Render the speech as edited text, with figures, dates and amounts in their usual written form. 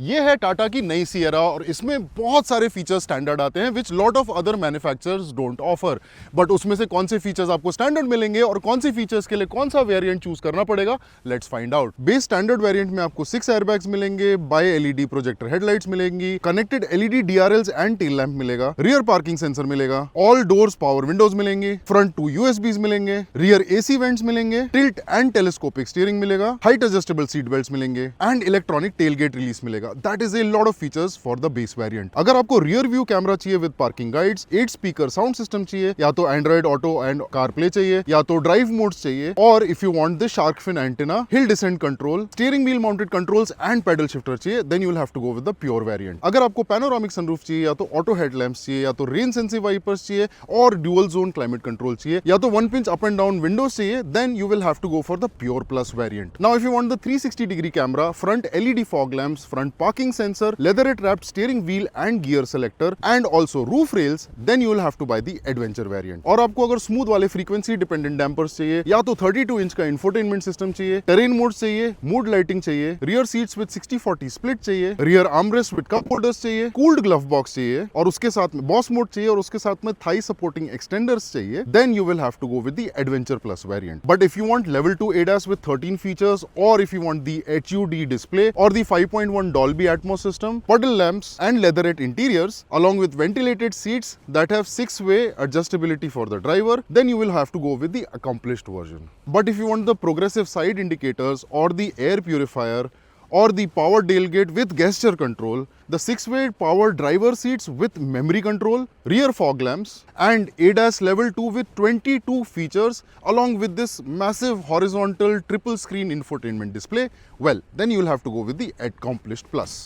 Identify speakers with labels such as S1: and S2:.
S1: ये है टाटा की नई सियरा और इसमें बहुत सारे फीचर्स स्टैंडर्ड आते हैं which lot of other manufacturers don't offer. But उसमें से कौन से फीचर्स आपको स्टैंडर्ड मिलेंगे और कौन से फीचर्स के लिए कौन सा वेरिएंट चूज करना पड़ेगा, let's find out. Base standard variant में आपको 6 एयरबैग्स मिलेंगे, बाय एलईडी प्रोजेक्टर हेडलाइट्स मिलेंगी, connected LED DRLs and tail lamp मिलेगा, रियर पार्किंग सेंसर मिलेगा, ऑल डोर्स पावर विंडोज मिलेंगे, फ्रंट 2 यूएसबीज मिलेंगे, रियर एसी वेंट्स मिलेंगे, टिल्ट एंड टेलीस्कोपिक स्टीयरिंग मिलेगा, हाइट एडजस्टेबल सीट बेल्ट्स मिलेंगे and electronic tailgate release मिलेगा। That is a lot of features for the base variant. अगर आपको rear view camera चाहिए with parking guides, 8 speaker sound system चाहिए, या तो Android Auto and CarPlay चाहिए, या तो ड्राइव मोड्स चाहिए, और if you want the shark fin antenna, hill descent control, steering wheel mounted controls and pedal shifter चाहिए, then you will have to go with the pure variant. अगर आपको panoramic sunroof चाहिए, या तो auto headlamps चाहिए, या तो rain sensitive wipers चाहिए, और ड्यूअल जोन क्लाइमेट कंट्रोल चाहिए, या तो 1 pinch up and down windows चाहिए, then you will have to go for the pure plus variant. Now if you want the 360 degree camera, front LED fog lamps, front parking sensor, leatherette wrapped steering wheel and gear selector and also roof rails, then you will have to buy the adventure variant। और आपको अगर smooth वाले frequency dependent dampers चाहिए, या तो 32 inch का infotainment system चाहिए, terrain mode चाहिए, mood lighting चाहिए, rear seats with 60-40 split चाहिए, rear armrest with cup holders चाहिए, cooled glove box चाहिए, और उसके साथ में boss mode चाहिए, और उसके साथ में thigh supporting extenders चाहिए, then you will have to go with the adventure plus variant। But if you want level 2 ADAS with 13 features, or if you want the HUD display or the 5.1 Dolby Atmos system, puddle lamps and leatherette interiors along with ventilated seats that have 6-way adjustability for the driver, then you will have to go with the accomplished version। But if you want the progressive side indicators or the air purifier or the power tailgate with gesture control, the 6-way power driver seats with memory control, rear fog lamps and ADAS level 2 with 22 features along with this massive horizontal triple screen infotainment display, well then you will have to go with the accomplished plus।